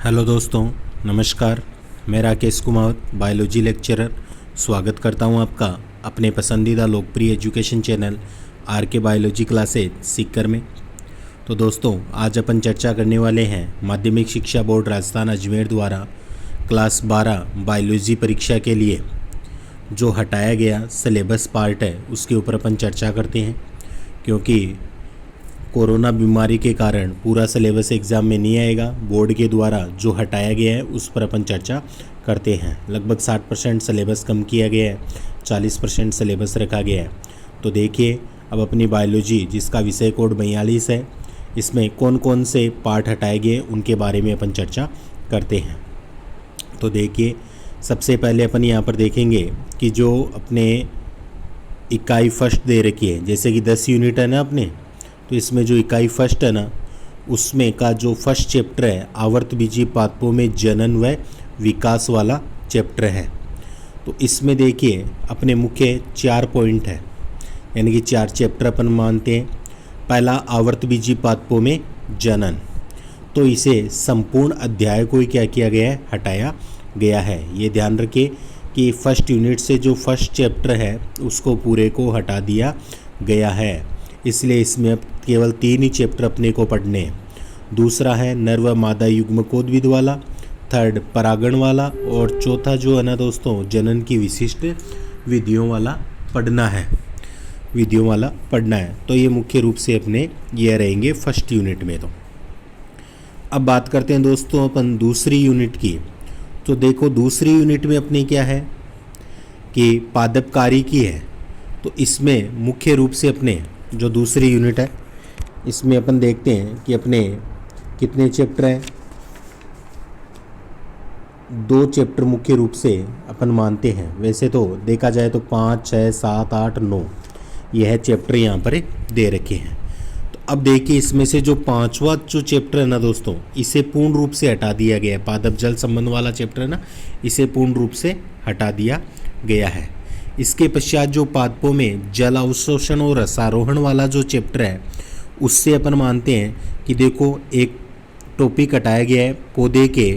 Hello दोस्तों, नमस्कार। मैं राकेश कुमार, बायोलॉजी लेक्चरर, स्वागत करता हूं आपका अपने पसंदीदा लोकप्रिय एजुकेशन चैनल आर के बायोलॉजी क्लासेज सीकर में। तो दोस्तों, आज अपन चर्चा करने वाले हैं माध्यमिक शिक्षा बोर्ड राजस्थान अजमेर द्वारा क्लास 12 बायोलॉजी परीक्षा के लिए जो हटाया गया सिलेबस पार्ट है उसके ऊपर अपन चर्चा करते हैं, क्योंकि कोरोना बीमारी के कारण पूरा सिलेबस एग्ज़ाम में नहीं आएगा। बोर्ड के द्वारा जो हटाया गया है उस पर अपन चर्चा करते हैं। लगभग 60% सिलेबस कम किया गया है, 40% सिलेबस रखा गया है। तो देखिए, अब अपनी बायोलॉजी जिसका विषय कोड 42 है, इसमें कौन कौन से पार्ट हटाए गए उनके बारे में अपन चर्चा करते हैं। तो देखिए, सबसे पहले अपन यहाँ पर देखेंगे कि जो अपने इकाई फर्स्ट दे रखी है, जैसे कि 10 यूनिट है ना अपने, तो इसमें जो इकाई फर्स्ट है ना, उसमें का जो फर्स्ट चैप्टर है आवर्तबीजी पादपों में जनन व विकास वाला चैप्टर है। तो इसमें देखिए अपने मुख्य 4 पॉइंट है, यानी कि 4 चैप्टर अपन मानते हैं। पहला, आवर्तबीजी पादपों में जनन, तो इसे संपूर्ण अध्याय को ही क्या किया गया है, हटाया गया है। ये ध्यान रखिए कि फर्स्ट यूनिट से जो फर्स्ट चैप्टर है उसको पूरे को हटा दिया गया है, इसलिए इसमें अब केवल 3 ही चैप्टर अपने को पढ़ने हैं। दूसरा है नर व मादा युग्मकोद्भिद वाला, थर्ड परागण वाला, और चौथा जो है ना दोस्तों, जनन की विशिष्ट विधियों वाला पढ़ना है, विधियों वाला पढ़ना है। तो ये मुख्य रूप से अपने ये रहेंगे फर्स्ट यूनिट में। तो अब बात करते हैं दोस्तों अपन दूसरी यूनिट की। तो देखो, दूसरी यूनिट में अपने क्या है कि पादपकारी की है। तो इसमें मुख्य रूप से अपने जो दूसरी यूनिट है इसमें अपन देखते हैं कि अपने कितने चैप्टर हैं। 2 चैप्टर मुख्य रूप से अपन मानते हैं। वैसे तो देखा जाए तो 5, 6, 7, 8, 9 यह चैप्टर यहाँ पर दे रखे हैं। तो अब देखिए, इसमें से जो 5वां जो चैप्टर है ना दोस्तों, इसे पूर्ण रूप से हटा दिया गया है। पादप जल संबंध वाला चैप्टर है ना, इसे पूर्ण रूप से हटा दिया गया है। इसके पश्चात जो पादपों में जल अवशोषण और रसारोहण वाला जो चैप्टर है उससे अपन मानते हैं कि देखो एक टॉपिक हटाया गया है पौधे के।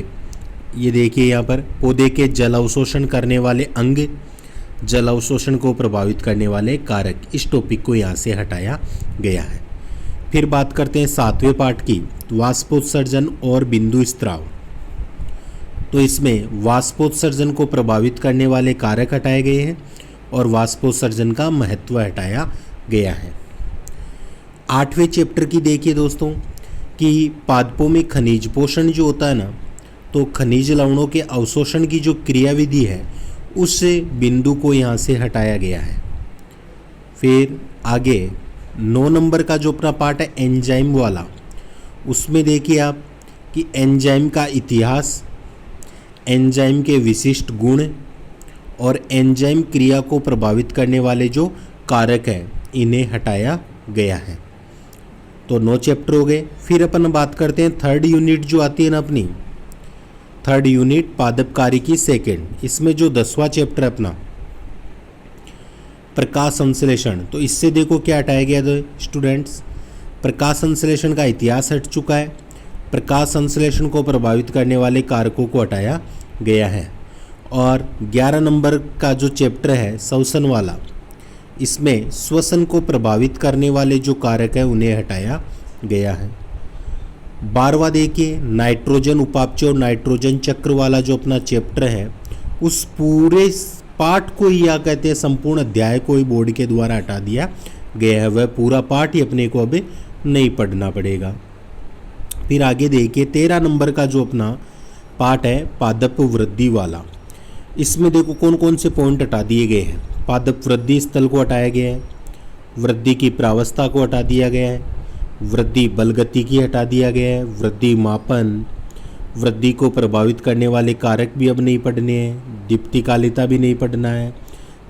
ये देखिए यहाँ पर पौधे के जल अवशोषण करने वाले अंग, जल अवशोषण को प्रभावित करने वाले कारक, इस टॉपिक को यहाँ से हटाया गया है। फिर बात करते हैं 7वें पार्ट की, वाष्पोत्सर्जन और बिंदु स्त्राव। तो इसमें वाष्पोत्सर्जन को प्रभावित करने वाले कारक हटाए गए हैं और वाष्पोत्सर्जन का महत्व हटाया गया है। 8वें चैप्टर की देखिए दोस्तों कि पादपों में खनिज पोषण जो होता है ना, तो खनिज लवणों के अवशोषण की जो क्रियाविधि है उस बिंदु को यहाँ से हटाया गया है। फिर आगे 9 नंबर का जो अपना पार्ट है एंजाइम वाला, उसमें देखिए आप कि एंजाइम का इतिहास, एंजाइम के विशिष्ट गुण और एंजाइम क्रिया को प्रभावित करने वाले जो कारक हैं इन्हें हटाया गया है। तो 9 चैप्टर हो गए। फिर अपन बात करते हैं थर्ड यूनिट जो आती है ना अपनी, थर्ड यूनिट पादपकारी की सेकेंड। इसमें जो 10वां चैप्टर है अपना प्रकाश संश्लेषण, तो इससे देखो क्या हटाया गया था स्टूडेंट्स, प्रकाश संश्लेषण का इतिहास हट चुका है। प्रकाश संश्लेषण को प्रभावित करने वाले कारकों को हटाया गया है। और 11 नंबर का जो चैप्टर है श्वसन वाला, इसमें श्वसन को प्रभावित करने वाले जो कारक हैं उन्हें हटाया गया है। 12वां देखिए नाइट्रोजन उपापचय और नाइट्रोजन चक्र वाला जो अपना चैप्टर है, उस पूरे पार्ट को ही या कहते हैं संपूर्ण अध्याय को ही बोर्ड के द्वारा हटा दिया गया है। वह पूरा पार्ट ही अपने को अब नहीं पढ़ना पड़ेगा। फिर आगे देखिए 13 नंबर का जो अपना पार्ट है पादप वृद्धि वाला, इसमें देखो कौन कौन से पॉइंट हटा दिए गए हैं। पादप वृद्धि स्थल को हटाया गया है, वृद्धि की प्रावस्था को हटा दिया गया है, वृद्धि बल गति की हटा दिया गया है, वृद्धि मापन, वृद्धि को प्रभावित करने वाले कारक भी अब नहीं पढ़ने हैं, दीप्तिकालिता भी नहीं पढ़ना है,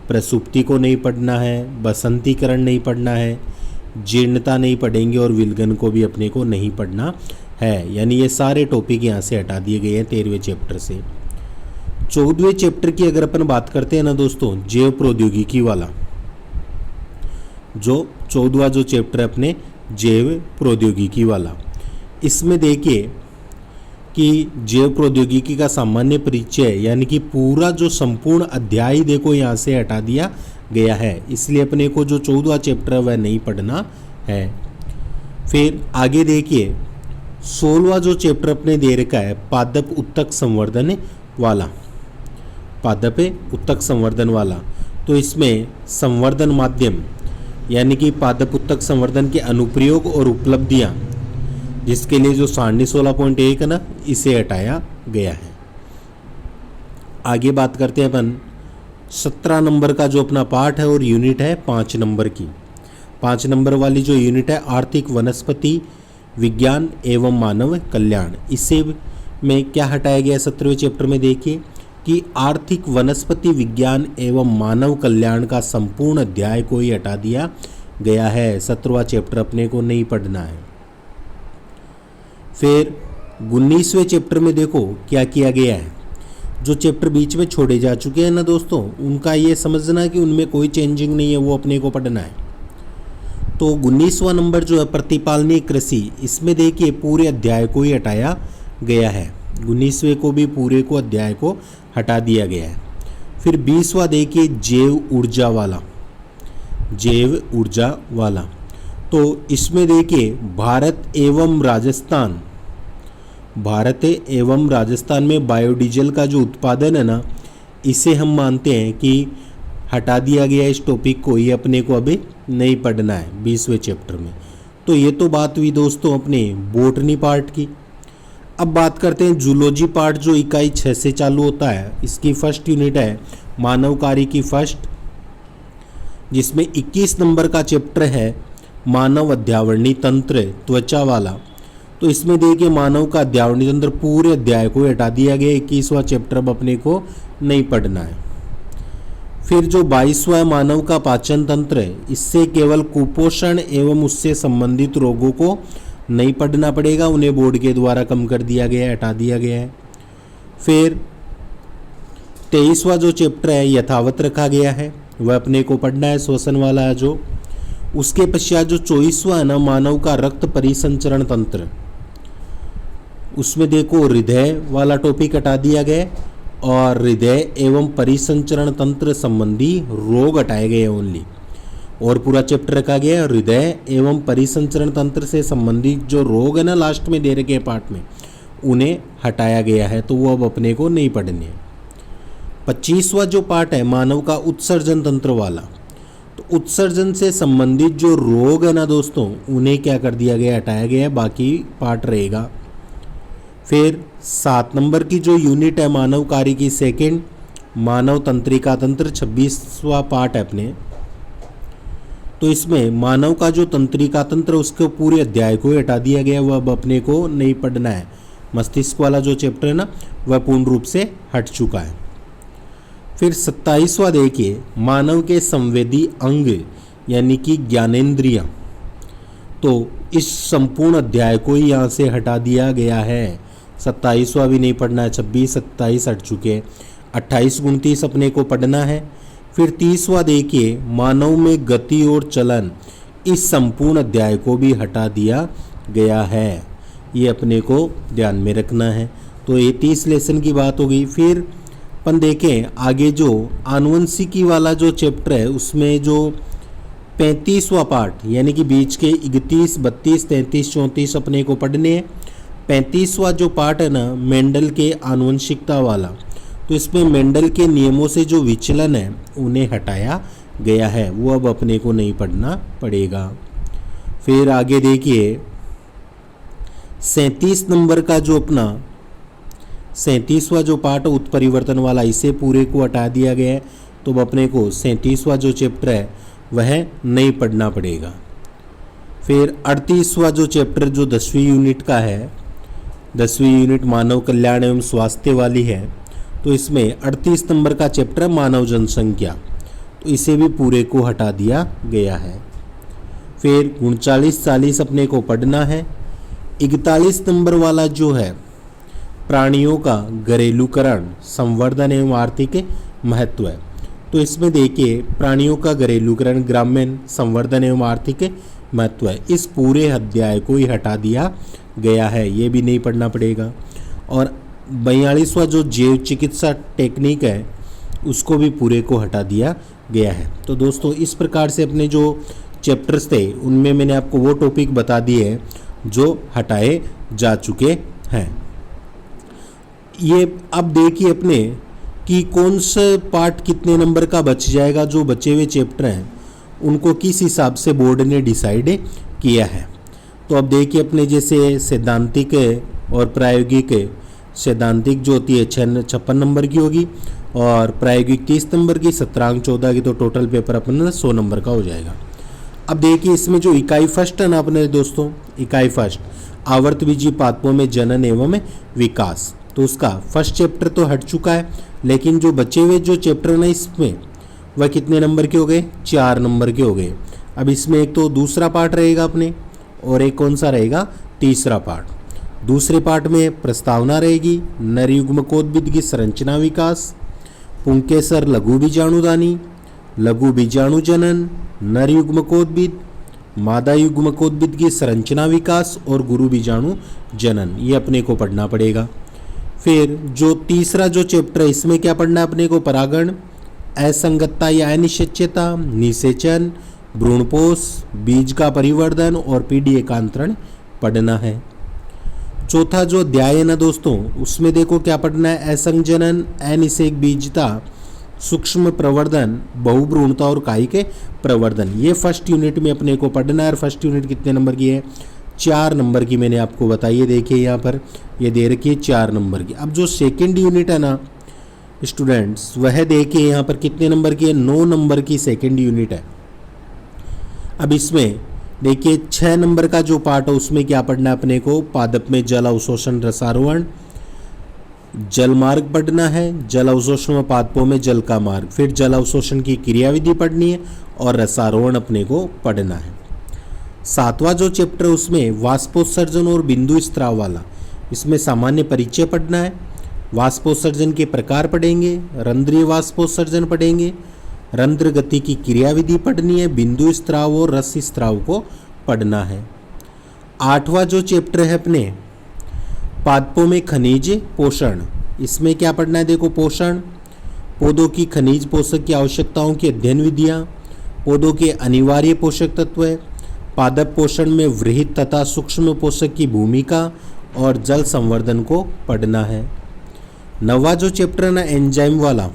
प्रसुप्ति को नहीं पढ़ना है, बसंतीकरण नहीं पढ़ना है, जीर्णता नहीं पढ़ेंगे और विलगन को भी अपने को नहीं पढ़ना है। यानी ये सारे टॉपिक यहाँ से हटा दिए गए हैं 13वें चैप्टर से। 14वें चैप्टर की अगर अपन बात करते हैं ना दोस्तों, जैव प्रौद्योगिकी वाला, जो 14वां जो चैप्टर है अपने जैव प्रौद्योगिकी वाला, इसमें देखिए कि जैव प्रौद्योगिकी का सामान्य परिचय यानी कि पूरा जो संपूर्ण अध्याय देखो यहाँ से हटा दिया गया है, इसलिए अपने को जो 14वां चैप्टर है वह नहीं पढ़ना है। फिर आगे देखिए 16वां जो चैप्टर अपने दे रखा है पादप उत्तक संवर्धन वाला, पादप उत्तक संवर्धन वाला। तो इसमें संवर्धन माध्यम यानी कि पादप उत्तक संवर्धन के अनुप्रयोग और उपलब्धियां, जिसके लिए जो सारणी 16.1 है ना, इसे हटाया गया है। आगे बात करते हैं अपन 17 नंबर का जो अपना पार्ट है और यूनिट है 5 नंबर की। 5 नंबर वाली जो यूनिट है आर्थिक वनस्पति विज्ञान एवं मानव कल्याण, इससे में क्या हटाया गया 17वें चैप्टर में देखिए कि आर्थिक वनस्पति विज्ञान एवं मानव कल्याण का संपूर्ण अध्याय को ही हटा दिया गया है। 17वां चैप्टर अपने को नहीं पढ़ना है। फिर 19वें चैप्टर में देखो क्या किया गया है। जो चैप्टर बीच में छोड़े जा चुके हैं ना दोस्तों, उनका ये समझना कि उनमें कोई चेंजिंग नहीं है, वो अपने को पढ़ना है। तो 19वां नंबर जो है प्रतिपालनीय कृषि, इसमें देखिए पूरे अध्याय को ही हटाया गया है। 19वें को भी पूरे को अध्याय को हटा दिया गया है। फिर 20वां देखिए जैव ऊर्जा वाला, जैव ऊर्जा वाला। तो इसमें देखिए भारत एवं राजस्थान में बायोडीजल का जो उत्पादन है ना, इसे हम मानते हैं कि हटा दिया गया इस टॉपिक को, ये अपने को अभी नहीं पढ़ना है 20वें चैप्टर में। तो ये तो बात हुई दोस्तों अपने बोटनी पार्ट की। अब बात करते हैं जूलॉजी पार्ट जो इकाई 6 से चालू होता है। इसकी फर्स्ट यूनिट है मानव कार्य की फर्स्ट, जिसमें 21 नंबर का चैप्टर है मानव अध्यावरणी तंत्र त्वचा वाला। तो इसमें देखिए मानव का अध्यावरणी तंत्र पूरे अध्याय को हटा दिया गया। 21वां चैप्टर अब अपने को नहीं पढ़ना है। फिर जो 22वां मानव का पाचन तंत्र है, इससे केवल कुपोषण एवं उससे संबंधित रोगों को नहीं पढ़ना पड़ेगा, उन्हें बोर्ड के द्वारा कम कर दिया गया है, हटा दिया गया है। फिर 23वां जो चैप्टर है यथावत रखा गया है, वह अपने को पढ़ना है, श्वसन वाला है जो। उसके पश्चात जो 24वां है ना मानव का रक्त परिसंचरण तंत्र, उसमें देखो हृदय वाला टॉपिक हटा दिया गया और हृदय एवं परिसंचरण तंत्र संबंधी रोग हटाए गए ओनली, और पूरा चैप्टर रखा गया है हृदय एवं परिसंचरण तंत्र से संबंधित जो रोग है ना लास्ट में दे रखे पार्ट में, उन्हें हटाया गया है, तो वो अब अपने को नहीं पढ़ने। 25वां जो पार्ट है मानव का उत्सर्जन तंत्र वाला, तो उत्सर्जन से संबंधित जो रोग है ना दोस्तों, उन्हें क्या कर दिया गया, हटाया गया है, बाकी पार्ट रहेगा। फिर 7 नंबर की जो यूनिट है मानव कार्य की सेकंड, मानव तंत्रिका तंत्र 26वां पार्ट है अपने। तो इसमें मानव का जो तंत्रिका तंत्र उसके पूरे अध्याय को हटा दिया गया, वह अब अपने को नहीं पढ़ना है। मस्तिष्क वाला जो चैप्टर है ना, वह पूर्ण रूप से हट चुका है। फिर 27वां देखिए मानव के संवेदी अंग यानी कि ज्ञानेंद्रियां, तो इस संपूर्ण अध्याय को ही यहाँ से हटा दिया गया है। 27वां भी नहीं पढ़ना है, 26 27 हट चुके हैं। 28 29 अपने को पढ़ना है। फिर 30वां देखिए मानव में गति और चलन, इस संपूर्ण अध्याय को भी हटा दिया गया है, ये अपने को ध्यान में रखना है। तो ये 30 लेसन की बात हो गई। फिर अपन देखें आगे जो आनुवंशिकी वाला जो चैप्टर है, उसमें जो 35वां पार्ट यानी कि बीच के 31 32 33 34 अपने को पढ़ने हैं। 35वां जो पार्ट है ना मेंडल के आनुवंशिकता वाला, तो इसमें मेंडल के नियमों से जो विचलन है उन्हें हटाया गया है, वो अब अपने को नहीं पढ़ना पड़ेगा। फिर आगे देखिए 37 नंबर का जो अपना 37वां जो पार्ट उत्परिवर्तन वाला, इसे पूरे को हटा दिया गया है, तो अब अपने को 37वां जो चैप्टर है वह नहीं पढ़ना पड़ेगा। फिर 38वां जो चैप्टर जो 10वीं यूनिट का है, 10वीं यूनिट मानव कल्याण एवं स्वास्थ्य वाली है, तो इसमें 38 नंबर का चैप्टर है मानव जनसंख्या, तो इसे भी पूरे को हटा दिया गया है। फिर 39 40 अपने को पढ़ना है। 41 नंबर वाला जो है प्राणियों का घरेलूकरण संवर्धन एवं आर्थिक महत्व है, तो इसमें देखिए प्राणियों का घरेलूकरण ग्रामीण संवर्धन एवं आर्थिक महत्व है, इस पूरे अध्याय को ही हटा दिया गया है, ये भी नहीं पढ़ना पड़ेगा। और 42वां जो जैव चिकित्सा टेक्निक है उसको भी पूरे को हटा दिया गया है। तो दोस्तों इस प्रकार से अपने जो चैप्टर्स थे उनमें मैंने आपको वो टॉपिक बता दिए हैं जो हटाए जा चुके हैं। ये अब देखिए अपने कि कौन से पार्ट कितने नंबर का बच जाएगा। जो बचे हुए चैप्टर हैं उनको किस हिसाब से बोर्ड ने डिसाइड किया है। तो अब देखिए अपने जैसे सैद्धांतिक और प्रायोगिक, सैद्धांतिक जो होती है 56 नंबर की होगी और प्रायोगिक 30 नंबर की, 17 अंक 14 की, तो टोटल पेपर अपना 100 नंबर का हो जाएगा। अब देखिए इसमें जो इकाई फर्स्ट है ना अपने दोस्तों, इकाई फर्स्ट आवर्तबीजी पादपों में जनन एवं विकास, तो उसका फर्स्ट चैप्टर तो हट चुका है, लेकिन जो बचे हुए जो चैप्टर ना इसमें वह कितने नंबर के हो गए, 4 नंबर के हो गए। अब इसमें एक तो दूसरा पार्ट रहेगा अपने और एक कौन सा रहेगा, तीसरा पार्ट। दूसरे पार्ट में प्रस्तावना रहेगी, नर युग्मकोद्भिद की संरचना विकास, पुंकेसर लघु बीजाणुदानी, लघु बीजाणु जनन, नर युग्मकोद्भिद, मादा युग्मकोद्भिद की संरचना विकास और गुरु बीजाणु जनन, ये अपने को पढ़ना पड़ेगा। फिर जो तीसरा जो चैप्टर है इसमें क्या पढ़ना है अपने को, परागण, असंगतता या अनिश्चितता, निषेचन, भ्रूणपोष, बीज का परिवर्धन और पीढ़ी एकांतरण पढ़ना है। चौथा जो अध्याय है ना दोस्तों उसमें देखो क्या पढ़ना है, असंजनन, अनिषेक बीजता, सूक्ष्म प्रवर्धन, बहुभ्रूणता और कायिक प्रवर्धन, ये फर्स्ट यूनिट में अपने को पढ़ना है। और फर्स्ट यूनिट कितने नंबर की है, 4 नंबर की मैंने आपको बताई है। देखिए यहाँ पर ये दे रखी है 4 नंबर की। अब जो सेकेंड यूनिट है ना स्टूडेंट्स, वह देखिए यहाँ पर कितने नंबर की है, 9 नंबर की सेकेंड यूनिट है। अब इसमें देखिए 6 नंबर का जो पार्ट है उसमें क्या पढ़ना है अपने को, पादप में जल अवशोषण रसारोहण, जल मार्ग पढ़ना है, जल अवशोषण व पादपों में जल का मार्ग, फिर जल अवशोषण की क्रियाविधि पढ़नी है और रसारोहण अपने को पढ़ना है। 7वां जो चैप्टर उसमें वाष्पोत्सर्जन और बिंदु स्त्राव वाला, इसमें सामान्य परिचय पढ़ना है, वाष्पोत्सर्जन के प्रकार पढ़ेंगे, रंध्रीय वाष्पोत्सर्जन पढ़ेंगे, रंध्र गति की क्रियाविधि पढ़नी है, बिंदु स्त्राव और रस स्त्राव को पढ़ना है। 8वां जो चैप्टर है अपने पादपों में खनिज पोषण, इसमें क्या पढ़ना है देखो, पोषण, पौधों की खनिज पोषक की आवश्यकताओं की अध्ययन विधियाँ, पौधों के अनिवार्य पोषक तत्व, पादप पोषण में वृहद तथा सूक्ष्म पोषक की भूमिका और जल संवर्धन को पढ़ना है। 9वां जो चैप्टर ना एंजाइम वाला,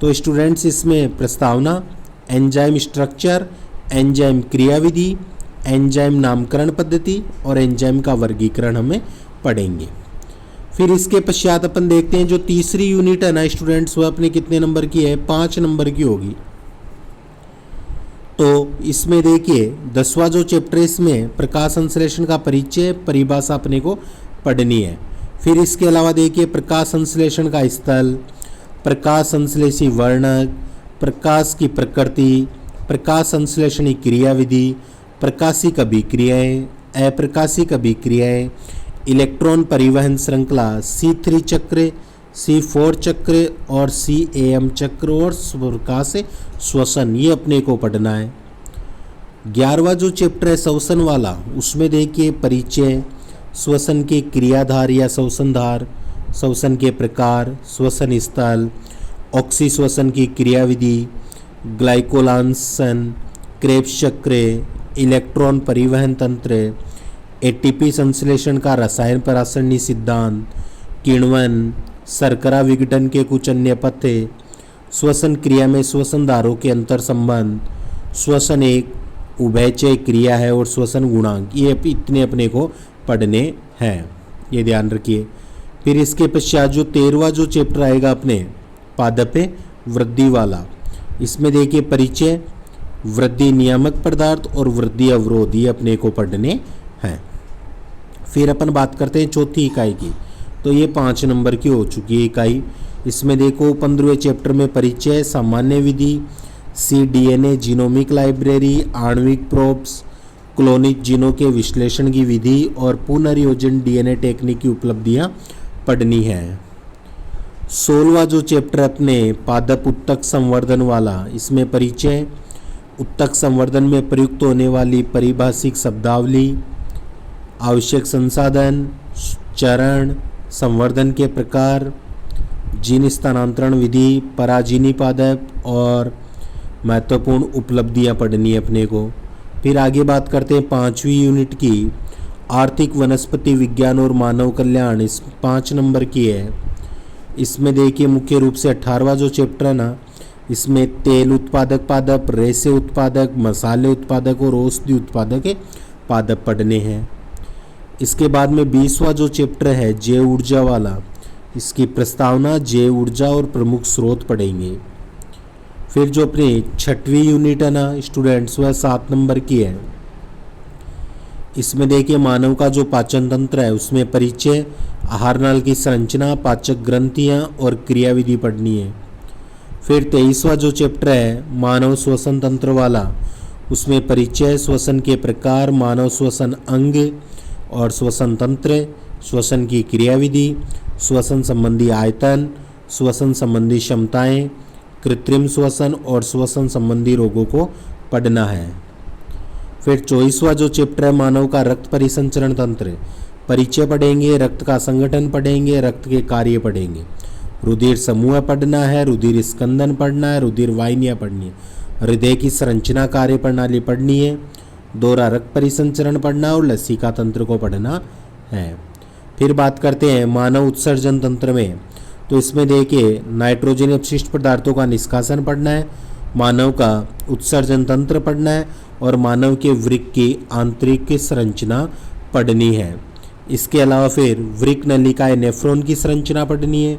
तो स्टूडेंट्स इसमें प्रस्तावना, एंजाइम स्ट्रक्चर, एंजाइम क्रियाविधि, एंजाइम नामकरण पद्धति और एंजाइम का वर्गीकरण हमें पढ़ेंगे। फिर इसके पश्चात अपन देखते हैं जो तीसरी यूनिट है ना स्टूडेंट्स, वह अपने कितने नंबर की है, 5 नंबर की होगी। तो इसमें देखिए 10वां जो चैप्टर इसमें प्रकाश संश्लेषण का परिचय, परिभाषा अपने को पढ़नी है। फिर इसके अलावा देखिए प्रकाश संश्लेषण का स्थल, प्रकाश संश्लेषी वर्णक, प्रकाश की प्रकृति, प्रकाश संश्लेषण की क्रियाविधि, प्रकाशिक अभिक्रियाएं, अप्रकाशिक अभिक्रियाएं, इलेक्ट्रॉन परिवहन श्रृंखला, C3 चक्र, C4 चक्र और CAM चक्र और प्रकाश श्वसन, ये अपने को पढ़ना है। 11वां जो चैप्टर है श्वसन वाला, उसमें देखिए परिचय, श्वसन के क्रियाधार या श्वसनधार, श्वसन के प्रकार, श्वसन स्थल, ऑक्सी श्वसन की क्रियाविधि, ग्लाइकोलांसन, क्रेब्स चक्र, इलेक्ट्रॉन परिवहन तंत्र, एटीपी संश्लेषण का रसायन परासरणी सिद्धांत, किण्वन, शर्करा विघटन के कुछ अन्य पथ्य, श्वसन क्रिया में श्वसनधारों के अंतर संबंध, श्वसन एक उभयचय क्रिया है और श्वसन गुणांक, ये इतने अपने को पढ़ने हैं, ये ध्यान रखिए। फिर इसके पश्चात जो 13वां जो चैप्टर आएगा अपने पादप वृद्धि वाला, इसमें देखिए परिचय, वृद्धि नियामक पदार्थ और वृद्धि अवरोध, ये अपने को पढ़ने हैं। फिर अपन बात करते हैं चौथी इकाई की, तो ये 5 नंबर की हो चुकी है इकाई। इसमें देखो 15वें चैप्टर में परिचय, सामान्य विधि, cDNA जीनोमिक लाइब्रेरी, आणविक प्रोब्स, क्लोनिक जीनों के विश्लेषण की विधि और पुनर्योजन DNA टेक्निक की उपलब्धियां पढ़नी है। 16वां जो चैप्टर अपने पादप उत्तक संवर्धन वाला, इसमें परिचय, उत्तक संवर्धन में प्रयुक्त होने वाली परिभाषिक शब्दावली, आवश्यक संसाधन, चरण, संवर्धन के प्रकार, जीन स्थानांतरण विधि, पराजीनी पादप और महत्वपूर्ण उपलब्धियां पढ़नी है अपने को। फिर आगे बात करते हैं 5वीं यूनिट की, आर्थिक वनस्पति विज्ञान और मानव कल्याण। इस 5 नंबर की है। इसमें देखिए मुख्य रूप से 18वां जो चैप्टर है ना, इसमें तेल उत्पादक पादप, रेशे उत्पादक, मसाले उत्पादक और औषधि उत्पादक पादप पढ़ने हैं। इसके बाद में 20वां जो चैप्टर है जैव ऊर्जा वाला, इसकी प्रस्तावना, जैव ऊर्जा और प्रमुख स्रोत पढ़ेंगे। फिर जो अपनी 6वीं यूनिट है ना स्टूडेंट्स, वह 7 नंबर की है। इसमें देखिए मानव का जो पाचन तंत्र है उसमें परिचय, आहार नाल की संरचना, पाचक ग्रंथियां और क्रियाविधि पढ़नी है। फिर 23वां जो चैप्टर है मानव श्वसन तंत्र वाला, उसमें परिचय, श्वसन के प्रकार, मानव श्वसन अंग और श्वसन तंत्र, श्वसन की क्रियाविधि, श्वसन संबंधी आयतन, श्वसन संबंधी क्षमताएं, कृत्रिम श्वसन और श्वसन संबंधी रोगों को पढ़ना है। फिर 24वां जो चैप्टर है मानव का रक्त परिसंचरण तंत्र, परिचय पढ़ेंगे, रक्त का संगठन पढ़ेंगे, रक्त के कार्य पढ़ेंगे, रुधिर समूह पढ़ना है, रुधिर स्कंदन पढ़ना है, रुधिर वाहिनियाँ पढ़नी है, हृदय की संरचना कार्य प्रणाली पढ़नी है, दोहरा रक्त परिसंचरण पढ़ना और लसिका तंत्र को पढ़ना है। फिर बात करते हैं मानव उत्सर्जन तंत्र में, तो इसमें देखिए नाइट्रोजन अपशिष्ट पदार्थों का निष्कासन पढ़ना है, मानव का उत्सर्जन तंत्र पढ़ना है और मानव के वृक्क की आंतरिक संरचना पढ़नी है। इसके अलावा फिर वृक्क नलिका नेफ्रॉन की संरचना पढ़नी है,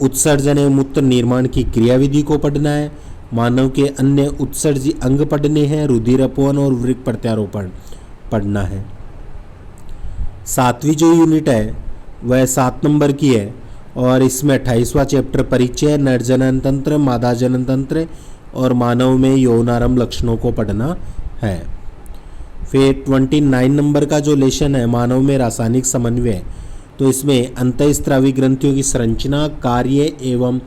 उत्सर्जन एवं मूत्र निर्माण की क्रियाविधि को पढ़ना है, मानव के अन्य उत्सर्जी अंग पढ़ने हैं, रुधिर अपवन और वृक्क प्रत्यारोपण पढ़ना है। 7वीं जो यूनिट है वह 7 नंबर की है और इसमें 28वां चैप्टर परिचय, नर जनन तंत्र, मादा जनन तंत्र और मानव में यौनारंभ लक्षणों को पढ़ना है। फिर 29 नंबर का जो लेसन है मानव में रासायनिक समन्वय, तो इसमें अंतःस्रावी ग्रंथियों की संरचना, कार्य एवं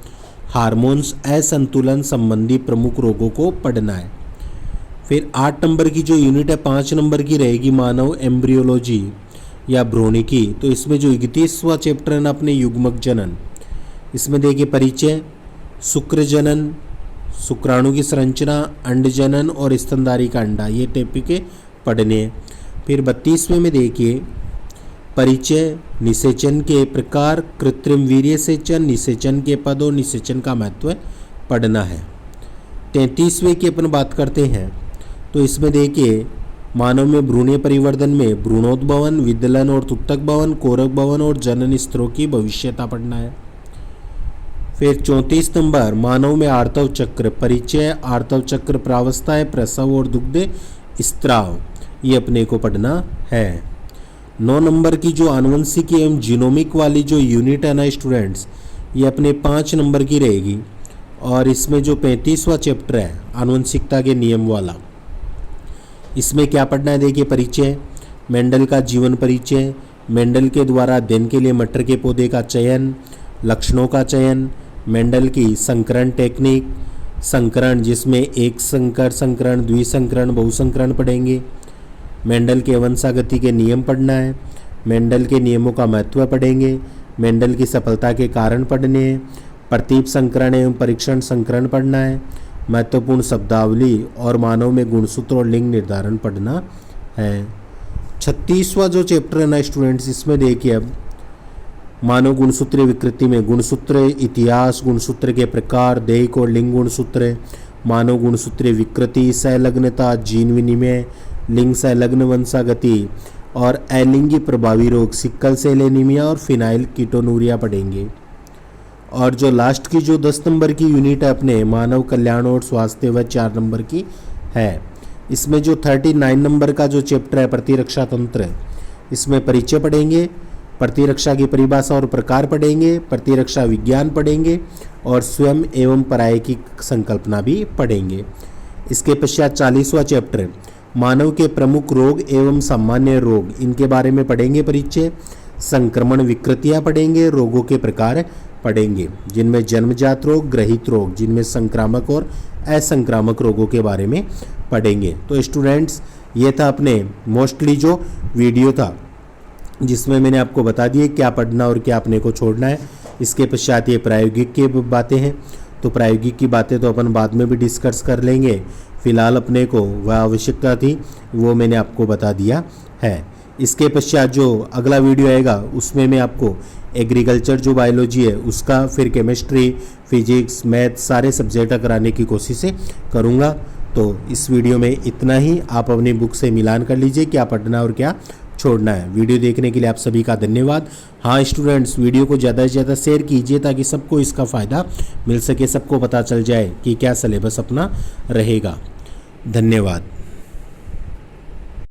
हार्मोन्स असंतुलन संबंधी प्रमुख रोगों को पढ़ना है। फिर 8 नंबर की जो यूनिट है 5 नंबर की रहेगी मानव एम्ब्रियोलॉजी या भ्रूणिकी, तो इसमें जो 31वां चैप्टर है ना अपने युग्मक जनन, इसमें देखिए परिचय, शुक्र जनन, शुक्राणु की संरचना, अंड जनन और स्तनधारी का अंडा, ये टॉपिक पढ़ने हैं। फिर 32वें में देखिए परिचय, निषेचन के प्रकार, कृत्रिम वीर्य सेचन, निषेचन के पद और निषेचन का महत्व पढ़ना है। 33वें की अपन बात करते हैं, तो इसमें देखिए मानव में भ्रूणीय परिवर्तन में भ्रूणोद्भवन, विदलन और तुत्तक भवन, कोरक भवन और जनन स्तरों की भविष्यता पढ़ना है। फिर 34 नंबर मानव में आर्तव चक्र, परिचय, आर्तव चक्र प्रावस्था, प्रसव और दुग्ध स्त्राव, ये अपने को पढ़ना है। 9 नंबर की जो आनुवंशिकी एवं जीनोमिक वाली जो यूनिट है ना स्टूडेंट्स, ये अपने 5 नंबर की रहेगी और इसमें जो 35वां चैप्टर है आनुवंशिकता के नियम वाला, इसमें क्या पढ़ना है देखिए परिचय, मेंडल का जीवन परिचय, मेंडल के द्वारा अध्ययन के लिए मटर के पौधे का चयन, लक्षणों का चयन, मेंडल की संकरण टेक्निक, संकरण जिसमें एक संकर, संकरण, द्विसंकरण, बहुसंकरण पढ़ेंगे, मेंडल के वंशागति के नियम पढ़ना है, मेंडल के नियमों का महत्व पढ़ेंगे, मेंडल की सफलता के कारण पढ़ने हैं, प्रतीप संकरण एवं परीक्षण संकरण पढ़ना है, महत्वपूर्ण शब्दावली और मानव में गुणसूत्र और लिंग निर्धारण पढ़ना है। 36वां जो चैप्टर है ना स्टूडेंट्स, इसमें देखिए अब मानव गुणसूत्रीय विकृति में गुणसूत्र इतिहास, गुणसूत्र के प्रकार, दैहिक और लिंग गुणसूत्र, मानव गुणसूत्रीय विकृति, सहलग्नता, जीन विनिमय, लिंग सहलग्न वंशागति और अलिंगी प्रभावी रोग, सिक्कल सेल एनीमिया और फिनाइल कीटोनूरिया पढ़ेंगे। और जो लास्ट की जो 10 नंबर की यूनिट है अपने मानव कल्याण और स्वास्थ्य, वह 4 नंबर की है। इसमें जो 39 नंबर का जो चैप्टर है प्रतिरक्षा तंत्र, इसमें परिचय पढ़ेंगे, प्रतिरक्षा की परिभाषा और प्रकार पढ़ेंगे, प्रतिरक्षा विज्ञान पढ़ेंगे और स्वयं एवं पराये की संकल्पना भी पढ़ेंगे। इसके पश्चात 40वां चैप्टर मानव के प्रमुख रोग एवं सामान्य रोग, इनके बारे में पढ़ेंगे परिचय, संक्रमण विकृतियाँ पढ़ेंगे, रोगों के प्रकार पढ़ेंगे जिनमें जन्मजात रोग, ग्रहित रोग जिनमें संक्रामक और असंक्रामक रोगों के बारे में पढ़ेंगे। तो स्टूडेंट्स ये था अपने मोस्टली जो वीडियो था जिसमें मैंने आपको बता दिया क्या पढ़ना और क्या अपने को छोड़ना है। इसके पश्चात ये प्रायोगिक की बातें हैं, तो प्रायोगिक की बातें तो अपन बाद में भी डिस्कस कर लेंगे। फ़िलहाल अपने को वह आवश्यकता थी वो मैंने आपको बता दिया है। इसके पश्चात जो अगला वीडियो आएगा उसमें मैं आपको एग्रीकल्चर जो बायोलॉजी है उसका, फिर केमिस्ट्री, फिजिक्स, मैथ सारे सब्जेक्ट कराने की कोशिश करूँगा। तो इस वीडियो में इतना ही। आप अपनी बुक से मिलान कर लीजिए क्या पढ़ना और क्या छोड़ना है। वीडियो देखने के लिए आप सभी का धन्यवाद। हाँ स्टूडेंट्स, वीडियो को ज़्यादा से ज़्यादा शेयर कीजिए ताकि सबको इसका फ़ायदा मिल सके, सबको पता चल जाए कि क्या सिलेबस अपना रहेगा। धन्यवाद।